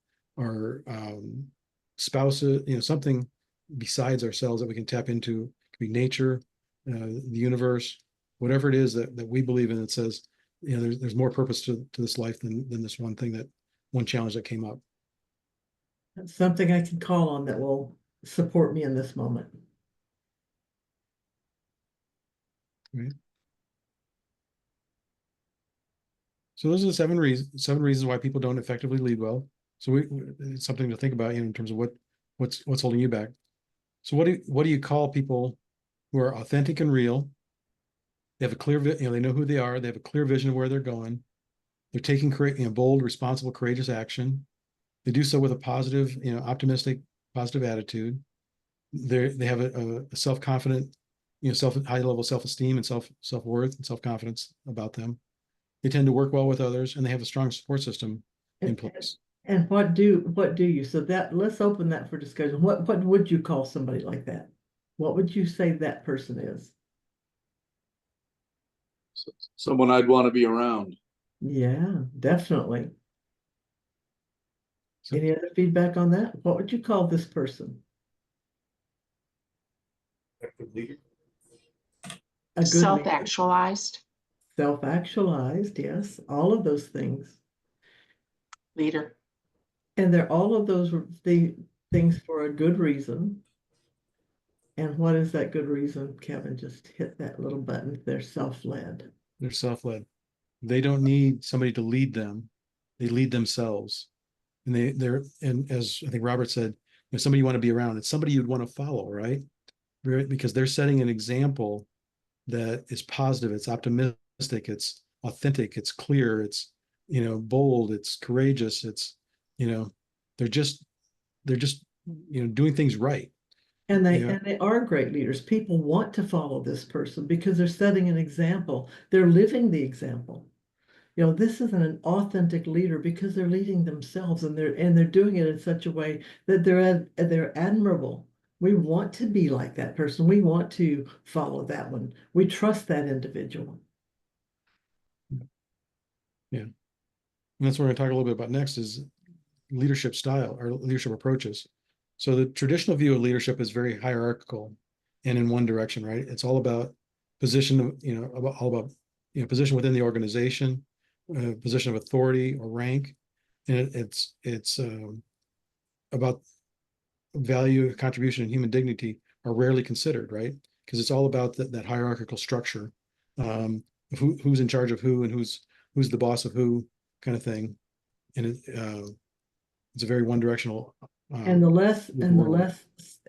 spouses, something besides ourselves that we can tap into. It could be nature, the universe, whatever it is that we believe in that says, there's more purpose to this life than this one challenge that came up. That's something I can call on that will support me in this moment. Right. So those are the 7 reasons why people don't effectively lead well. So it's something to think about in terms of what's holding you back. So what do you call people who are authentic and real? They have a clear, they know who they are. They have a clear vision of where they're going. They're taking bold, responsible, courageous action. They do so with a positive, optimistic, positive attitude. They have a self-confident, high level self-esteem and self-worth and self-confidence about them. They tend to work well with others, and they have a strong support system in place. And what do you? So let's open that for discussion. What would you call somebody like that? What would you say that person is? Someone I'd want to be around. Yeah, definitely. Any other feedback on that? What would you call this person? A good leader. Self-actualized Self-actualized, yes, all of those things. leader. And they're all of those things for a good reason. And what is that good reason? Kevin just hit that little button. They're self-led. They're self-led. They don't need somebody to lead them. They lead themselves. And and as I think Robert said, somebody you want to be around. It's somebody you'd want to follow, right? Because they're setting an example that is positive, it's optimistic, it's authentic, it's clear, it's bold, it's courageous, it's they're just doing things right. And they are great leaders. People want to follow this person because they're setting an example. They're living the example. This isn't an authentic leader because they're leading themselves, and they're doing it in such a way that they're admirable. We want to be like that person. We want to follow that one. We trust that individual. Yeah. And that's what we're going to talk a little bit about next is leadership style or leadership approaches. So the traditional view of leadership is very hierarchical and in one direction, right? It's all about position, position within the organization, position of authority or rank. And it's about value, contribution, and human dignity are rarely considered, right? Because it's all about that hierarchical structure of who's in charge of who and who's the boss of who kind of thing. And it's a very one directional. And the less world.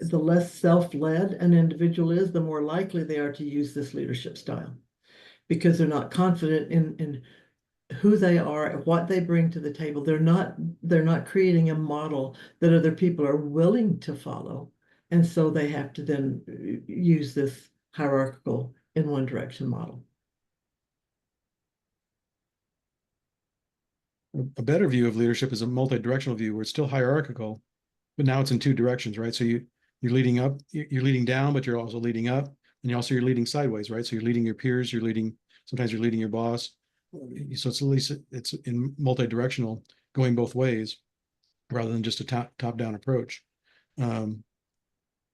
the less self-led an individual is, the more likely they are to use this leadership style, because they're not confident in who they are and what they bring to the table. They're not creating a model that other people are willing to follow. And so they have to then use this hierarchical in one direction model. A better view of leadership is a multi-directional view where it's still hierarchical, but now it's in two directions, right? So you're leading up, you're leading down, but you're also leading up, and you're leading sideways, right? So you're leading your peers, sometimes you're leading your boss. So it's at least it's in multi-directional, going both ways, rather than just a top-down approach. And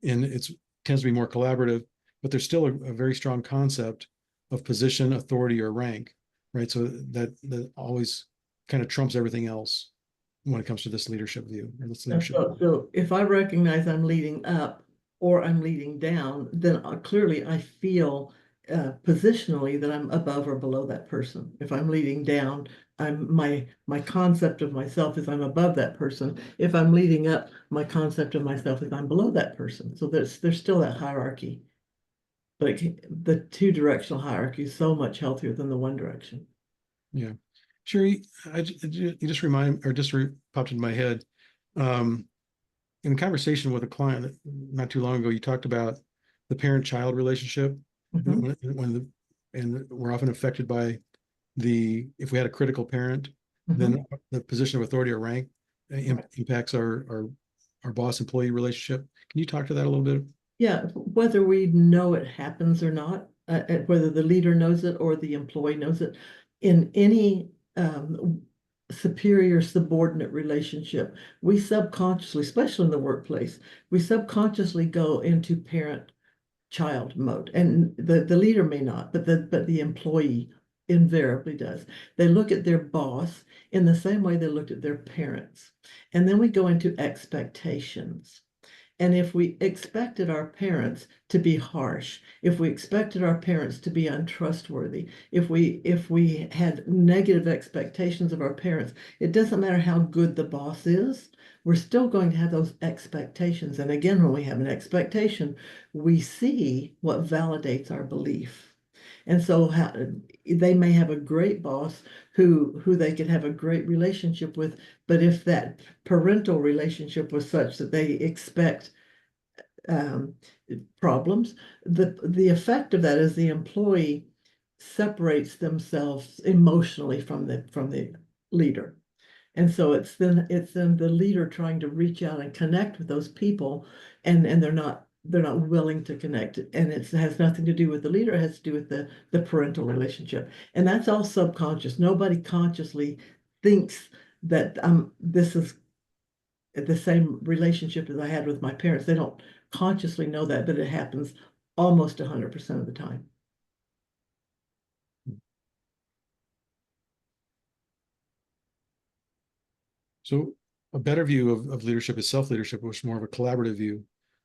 it tends to be more collaborative, but there's still a very strong concept of position, authority, or rank, right? So that always kind of trumps everything else when it comes to this leadership view. Or this leadership. So if I recognize I'm leading up or I'm leading down, then clearly I feel positionally that I'm above or below that person. If I'm leading down, my concept of myself is I'm above that person. If I'm leading up, my concept of myself is I'm below that person. So there's still that hierarchy. But the two directional hierarchy is so much healthier than the one direction. Yeah. Sherry, you just popped into my head. In a conversation with a client not too long ago, you talked about the parent-child relationship. Mhm. And we're often affected by if we had a critical parent, Mhm. then the position of authority or rank impacts our boss-employee relationship. Can you talk to that a little bit? Yeah, whether we know it happens or not, whether the leader knows it or the employee knows it, in any superior subordinate relationship, we subconsciously, especially in the workplace, we subconsciously go into parent-child mode. And the leader may not, but the employee invariably does. They look at their boss in the same way they looked at their parents. And then we go into expectations. And if we expected our parents to be harsh, if we expected our parents to be untrustworthy, if we had negative expectations of our parents, it doesn't matter how good the boss is, we're still going to have those expectations. And again, when we have an expectation, we see what validates our belief. And so they may have a great boss who they could have a great relationship with, but if that parental relationship was such that they expect problems, the effect of that is the employee separates themselves emotionally from the leader. And so it's then the leader trying to reach out and connect with those people, and they're not willing to connect. And it has nothing to do with the leader, it has to do with the parental relationship. And that's all subconscious. Nobody consciously thinks that this is the same relationship as I had with my parents. They don't consciously know that, but it happens almost 100% of the time. So a better view of leadership is self-leadership, which is more of a collaborative view,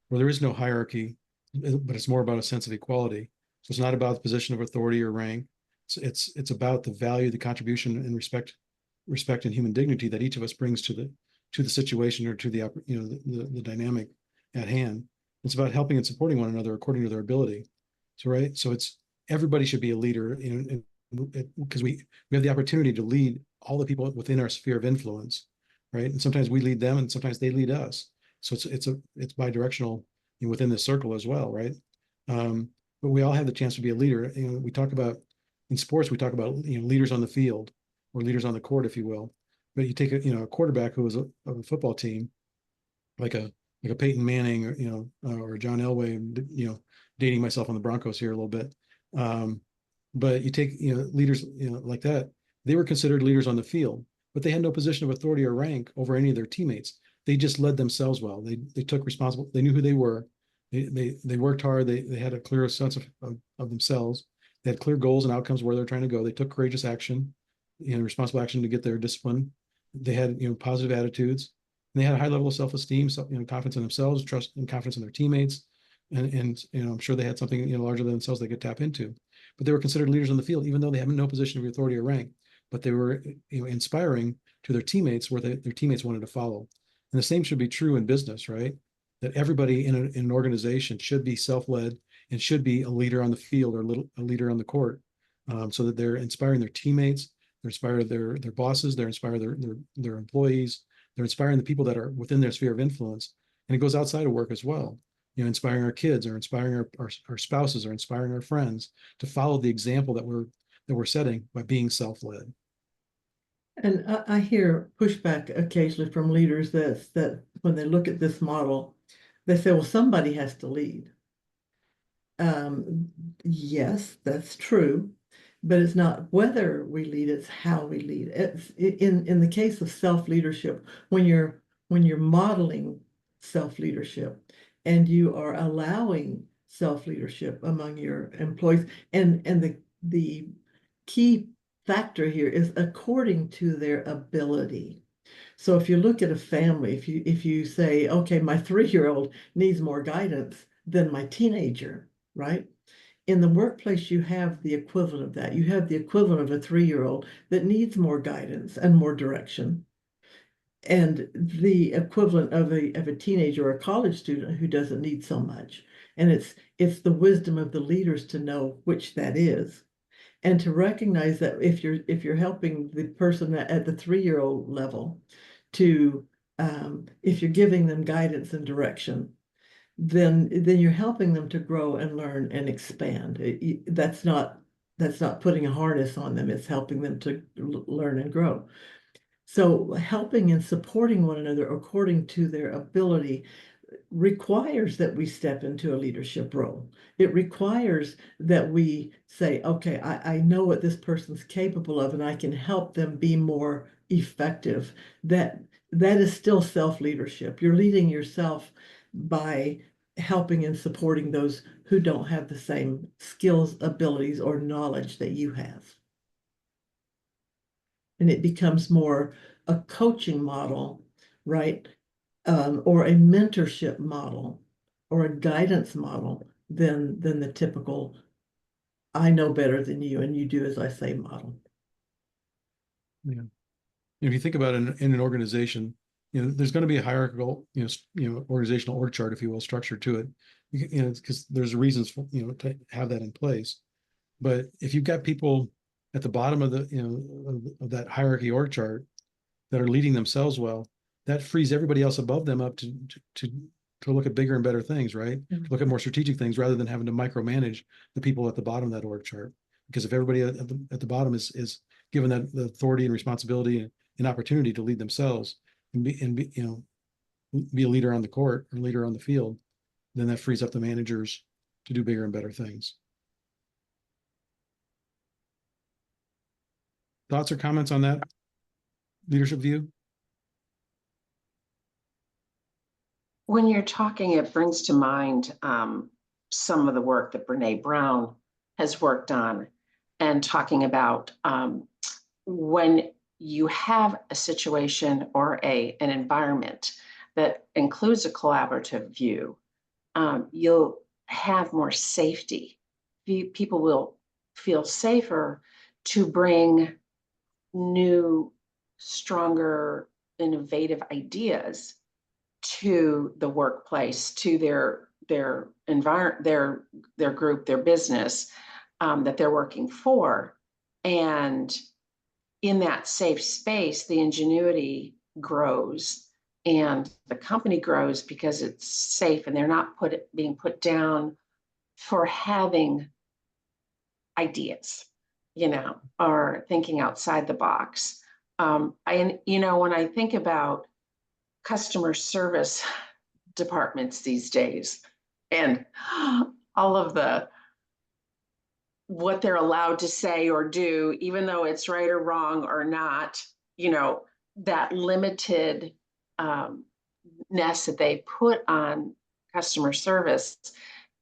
where there is no hierarchy, but it's more about a sense of equality. So it's not about the position of authority or rank. It's about the value, the contribution, and respect and human dignity that each of us brings to the situation, or to the dynamic at hand. It's about helping and supporting one another according to their ability. So it's everybody should be a leader, because we have the opportunity to lead all the people within our sphere of influence, right? And sometimes we lead them, and sometimes they lead us. So it's bi-directional within this circle as well, right? But we all have the chance to be a leader. We talk about in sports, we talk about leaders on the field, or leaders on the court, if you will. But you take a quarterback who was of a football team, like a Peyton Manning, or John Elway, dating myself on the Broncos here a little bit. But you take leaders like that, they were considered leaders on the field, but they had no position of authority or rank over any of their teammates. They just led themselves well. They took responsible. They knew who they were. They worked hard. They had a clear sense of themselves. They had clear goals and outcomes where they're trying to go. They took courageous action, responsible action to get their discipline. They had positive attitudes. And they had a high level of self-esteem, confidence in themselves, trust and confidence in their teammates, and I'm sure they had something larger than themselves they could tap into. but they were considered leaders in the field, even though they have no position of authority or rank. But they were, inspiring to their teammates where their teammates wanted to follow. And the same should be true in business, right? That everybody in an organization should be self-led and should be a leader on the field or a leader on the court, so that they're inspiring their teammates, they're inspiring their bosses, they're inspiring their employees, they're inspiring the people that are within their sphere of influence. And it goes outside of work as well. Inspiring our kids or inspiring our spouses or inspiring our friends to follow the example that we're setting by being self-led. And I hear pushback occasionally from leaders that when they look at this model, they say, well, somebody has to lead. Yes, that's true, but it's not whether we lead, it's how we lead. In the case of self-leadership, when you're modeling self-leadership and you are allowing self-leadership among your employees, and the key factor here is according to their ability. So if you look at a family, if you say, okay, my 3-year-old needs more guidance than my teenager, right? In the workplace, you have the equivalent of that. You have the equivalent of a 3-year-old that needs more guidance and more direction, and the equivalent of a teenager or a college student who doesn't need so much. And it's the wisdom of the leaders to know which that is, and to recognize that if you're helping the person at the 3-year-old level to if you're giving them guidance and direction, then you're helping them to grow and learn and expand. That's not putting a harness on them. It's helping them to learn and grow. So helping and supporting one another according to their ability requires that we step into a leadership role. It requires that we say, okay, I know what this person's capable of, and I can help them be more effective. That is still self-leadership. You're leading yourself by helping and supporting those who don't have the same skills, abilities, or knowledge that you have. And it becomes more a coaching model, right? Or a mentorship model or a guidance model than the typical I know better than you and you do as I say model. Yeah. If you think about it in an organization, there's going to be a hierarchical, organizational org chart, if you will, structure to it, because there's reasons for, to have that in place. But if you've got people at the bottom of the, of that hierarchy org chart that are leading themselves well, that frees everybody else above them up to look at bigger and better things, right? Mhm. To look at more strategic things rather than having to micromanage the people at the bottom of that org chart. Because if everybody at the bottom is given that the authority and responsibility and opportunity to lead themselves and be a leader on the court or leader on the field, then that frees up the managers to do bigger and better things. Thoughts or comments on that leadership view? When you're talking, it brings to mind some of the work that Brene Brown has worked on, and talking about when you have a situation or an environment that includes a collaborative view, you'll have more safety. People will feel safer to bring new, stronger, innovative ideas to the workplace, to their environment, their group, their business that they're working for. And in that safe space, the ingenuity grows and the company grows because it's safe and they're not being put down for having ideas, or thinking outside the box. When I think about customer service departments these days and all of what they're allowed to say or do, even though it's right or wrong or not, that limitedness that they put on customer service,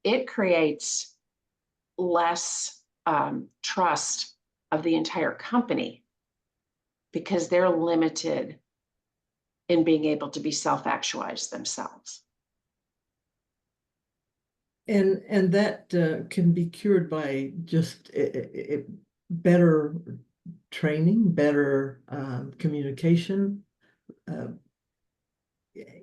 it creates less trust of the entire company because they're limited in being able to be self-actualized themselves. And that can be cured by just better training, better communication.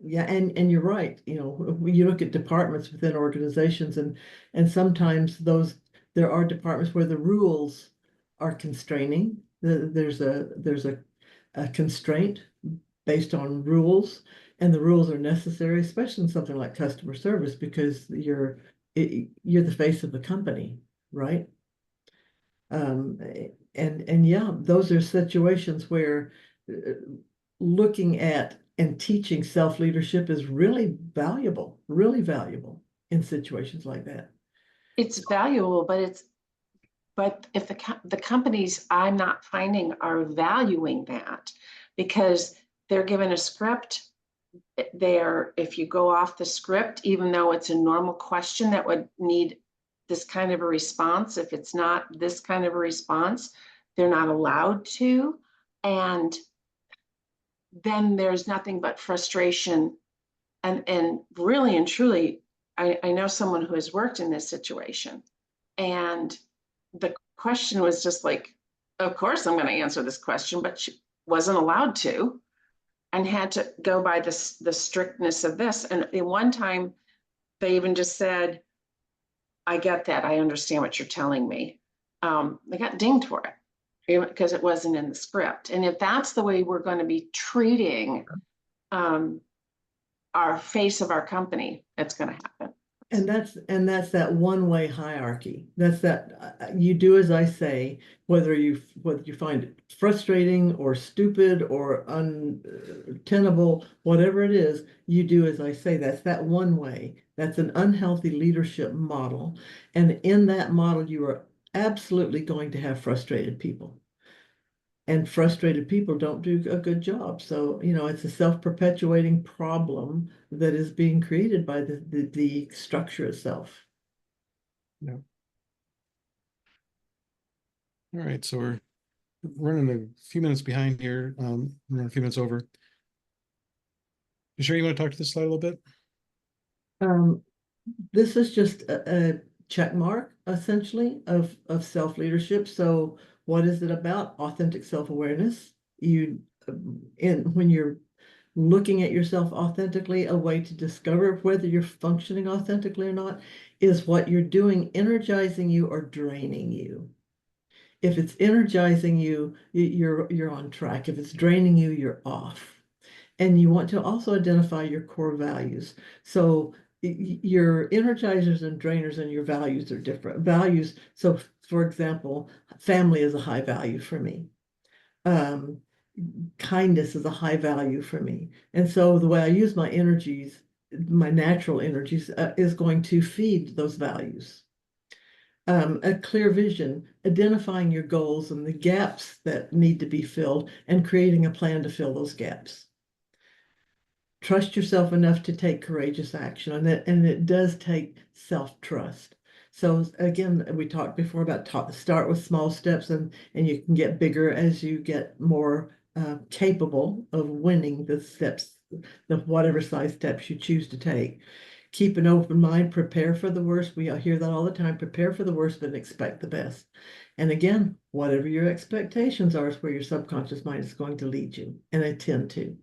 Yeah, and you're right. You know, when you look at departments within organizations, and sometimes there are departments where the rules are constraining. There's a constraint based on rules, and the rules are necessary, especially in something like customer service, because you're the face of the company, right? Um, and yeah, those are situations where looking at and teaching self-leadership is really valuable in situations like that. It's valuable, but if the companies I'm not finding are valuing that, because they're given a script, if you go off the script, even though it's a normal question that would need this kind of a response, if it's not this kind of a response, they're not allowed to. And then there's nothing but frustration. And really and truly, I know someone who has worked in this situation. And the question was just like, of course I'm going to answer this question, but she wasn't allowed to, and had to go by the strictness of this. And at one time, they even just said, I get that. I understand what you're telling me. They got dinged for it because it wasn't in the script. And if that's the way we're going to be treating our face of our company, it's going to happen. And that's that one-way hierarchy. That's that you do as I say, whether you find it frustrating or stupid or untenable, whatever it is, you do as I say. That's that one way. That's an unhealthy leadership model. And in that model, you are absolutely going to have frustrated people. And frustrated people don't do a good job. So, you know, it's a self-perpetuating problem that is being created by the structure itself. Yeah. All right, so we're running a few minutes behind here. We're a few minutes over. You sure you want to talk to this slide a little bit? This is just a check mark, essentially, of self-leadership. So what is it about? Authentic self-awareness. When you're looking at yourself authentically, a way to discover whether you're functioning authentically or not is what you're doing energizing you or draining you. If it's energizing you, you're on track. If it's draining you, you're off. And you want to also identify your core values. So your energizers and drainers and your values are different. Values, so for example, family is a high value for me. Kindness is a high value for me. And so the way I use my energies, my natural energies, is going to feed those values. A clear vision, identifying your goals and the gaps that need to be filled and creating a plan to fill those gaps. Trust yourself enough to take courageous action, and it does take self-trust. So again, we talked before about start with small steps, and you can get bigger as you get more capable of winning the steps, whatever size steps you choose to take. Keep an open mind, prepare for the worst. We hear that all the time, prepare for the worst, but expect the best. And again, whatever your expectations are is where your subconscious mind is going to lead you, and I tend to.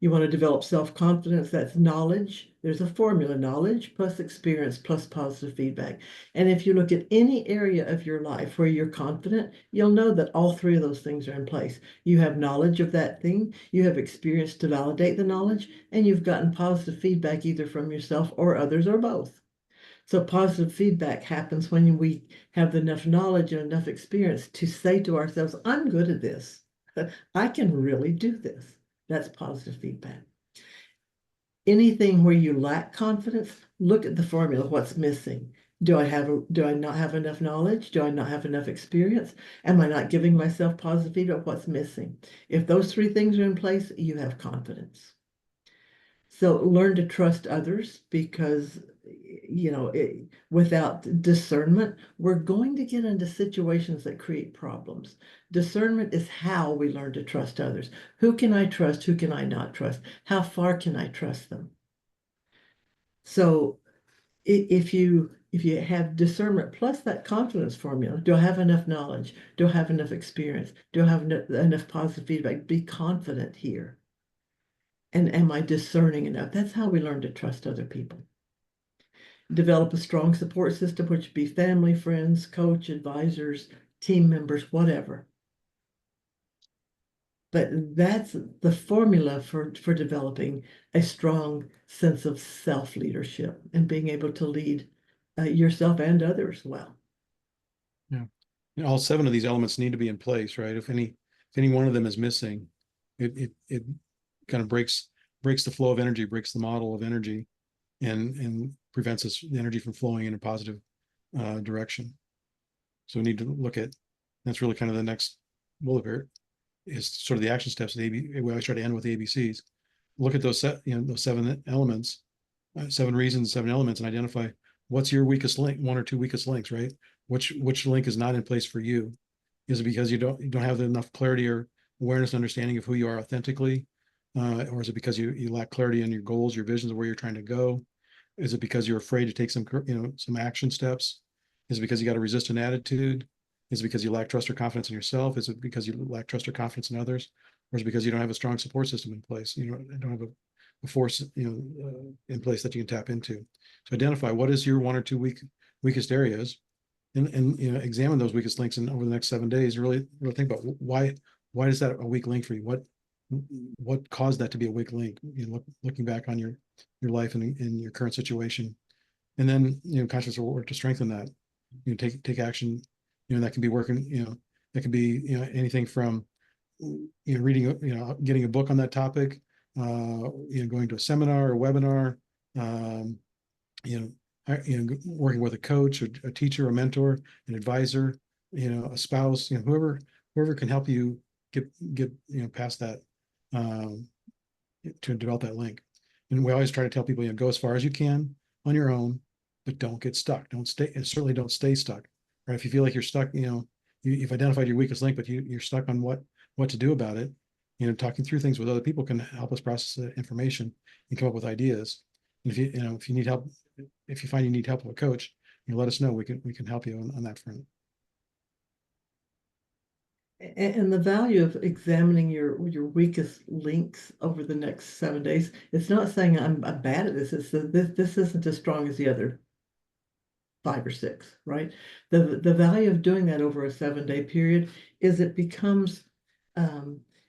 You want to develop self-confidence. That's knowledge. There's a formula: knowledge plus experience plus positive feedback. And if you look at any area of your life where you're confident, you'll know that all three of those things are in place. You have knowledge of that thing, you have experience to validate the knowledge, and you've gotten positive feedback either from yourself or others or both. So positive feedback happens when we have enough knowledge and enough experience to say to ourselves, I'm good at this. I can really do this. That's positive feedback. Anything where you lack confidence, look at the formula. What's missing? Do I not have enough knowledge? Do I not have enough experience? Am I not giving myself positive feedback? What's missing? If those three things are in place, you have confidence. So learn to trust others, because without discernment, we're going to get into situations that create problems. Discernment is how we learn to trust others. Who can I trust? Who can I not trust? How far can I trust them? So if you have discernment plus that confidence formula, do I have enough knowledge? Do I have enough experience? Do I have enough positive feedback? Be confident here. And am I discerning enough? That's how we learn to trust other people. Develop a strong support system, which would be family, friends, coach, advisors, team members, whatever. But that's the formula for developing a strong sense of self-leadership and being able to lead yourself and others well. And all 7 of these elements need to be in place, right? If any one of them is missing, it kind of breaks the flow of energy, breaks the model of energy, and prevents the energy from flowing in a positive direction. So we need to look at, that's really kind of the next bullet here, is sort of the action steps. We always try to end with the ABCs. Look at those those 7 elements, 7 reasons, 7 elements, and identify what's your weakest link, 1 or 2 weakest links, right? Which link is not in place for you? Is it because you don't have enough clarity or awareness and understanding of who you are authentically? Or is it because you lack clarity in your goals, your visions of where you're trying to go? Is it because you're afraid to take some action steps? Is it because you got to resist an attitude? Is it because you lack trust or confidence in yourself? Is it because you lack trust or confidence in others? Or is it because you don't have a strong support system in place? You don't have a force in place that you can tap into. So identify what is your 1 or 2 weakest areas, and examine those weakest links, and over the next 7 days really think about why is that a weak link for you? What caused that to be a weak link? Looking back on your life and in your current situation, and then conscious will work to strengthen that. Take action. That can be working. That can be anything from reading, getting a book on that topic, going to a seminar or webinar, working with a coach, a teacher, a mentor, an advisor, a spouse, whoever can help you get past that, to develop that link. And we always try to tell people, go as far as you can on your own, but don't get stuck. Don't stay, and certainly don't stay stuck. Right? If you feel like you're stuck, you've identified your weakest link, but you're stuck on what to do about it. Talking through things with other people can help us process the information and come up with ideas. And if you need help, if you find you need help with a coach, let us know. We can help you on that front. And the value of examining your weakest links over the next 7 days, it's not saying I'm bad at this. It's this isn't as strong as the other 5 or 6, right? The value of doing that over a 7-day period is it becomes,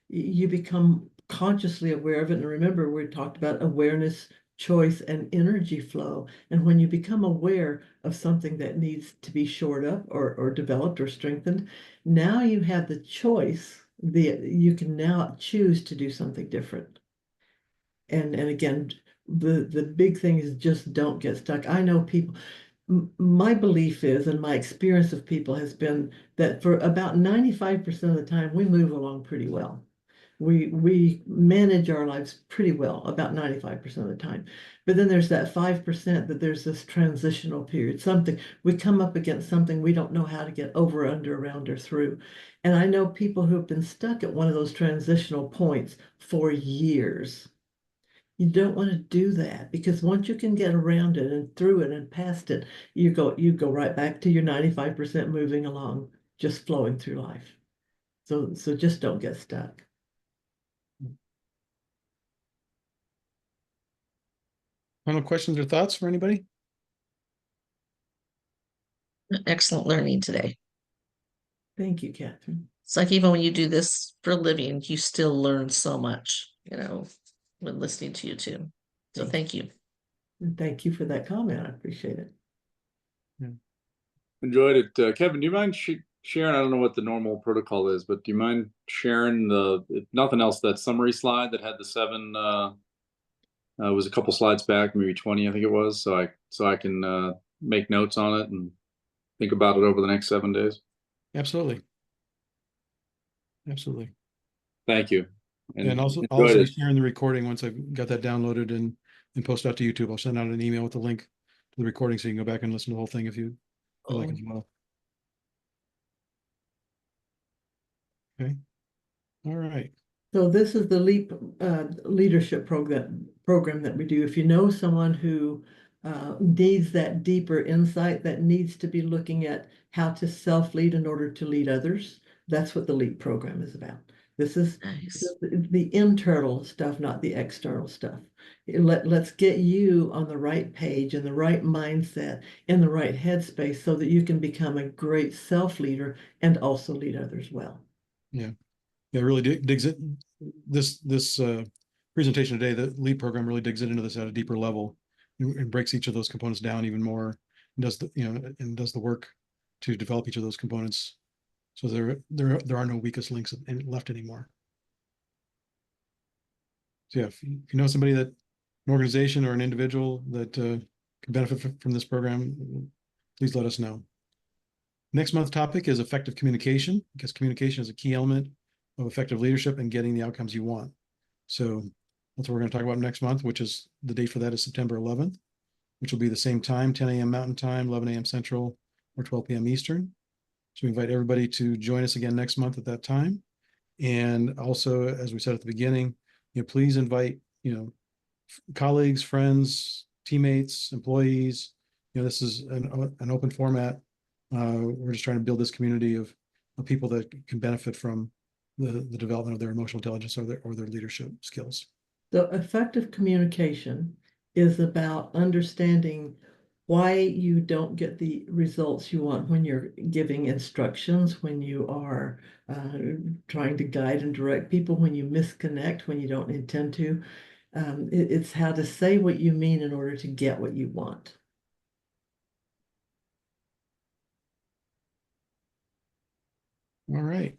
you become consciously aware of it. And remember, we talked about awareness, choice, and energy flow. And when you become aware of something that needs to be shored up or developed or strengthened, now you have the choice. You can now choose to do something different. And again, the big thing is just don't get stuck. I know people. My belief is, and my experience of people has been that for about 95% of the time, we move along pretty well. We manage our lives pretty well about 95% of the time. But then there's that 5% that there's this transitional period, something we come up against something we don't know how to get over, under, around, or through. And I know people who have been stuck at one of those transitional points for years. You don't want to do that, because once you can get around it and through it and past it, you go right back to your 95% moving along, just flowing through life. So just don't get stuck. Final questions or thoughts for anybody? Excellent learning today. Thank you, Catherine. It's like even when you do this for a living, you still learn so much, when listening to you too. So thank you. And thank you for that comment. I appreciate it. Enjoyed it. Kevin, do you mind sharing? I don't know what the normal protocol is, but do you mind sharing if nothing else, that summary slide that had the 7, was a couple slides back, maybe 20, I think it was. So I can make notes on it and think about it over the next 7 days. Absolutely. Thank you. And also be sharing the recording once I've got that downloaded and post out to YouTube. I'll send out an email with the link to the recording so you can go back and listen to the whole thing if you like as well. Okay. All right. So this is the LEAP leadership program that we do. If you know someone who needs that deeper insight, that needs to be looking at how to self-lead in order to lead others. That's what the LEAD program is about. This is Nice. the internal stuff, not the external stuff. Let's get you on the right page and the right mindset in the right headspace so that you can become a great self-leader and also lead others well. Yeah, really digs it. This presentation today, the LEAD program really digs it into this at a deeper level and breaks each of those components down even more, and does the work to develop each of those components. So there are no weakest links left anymore. So yeah, if you know somebody that an organization or an individual that can benefit from this program, please let us know. Next month's topic is effective communication, because communication is a key element of effective leadership and getting the outcomes you want. So that's what we're going to talk about next month, which is the date for that is September 11th, which will be the same time, 10 a.m. Mountain Time, 11 a.m. Central, or 12 p.m. Eastern. So we invite everybody to join us again next month at that time. And also, as we said at the beginning, please invite, colleagues, friends, teammates, employees. This is an open format. We're just trying to build this community of people that can benefit from the development of their emotional intelligence or their leadership skills. So effective communication is about understanding why you don't get the results you want when you're giving instructions, when you are trying to guide and direct people, when you misconnect, when you don't intend to. It's how to say what you mean in order to get what you want. All right.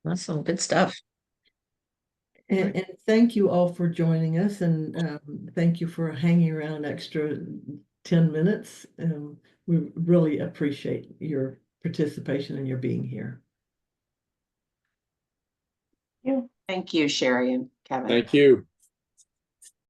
That's some good stuff. And thank you all for joining us, and thank you for hanging around an extra 10 minutes. We really appreciate your participation and your being here. Thank you, Sherry and Kevin. Thank you.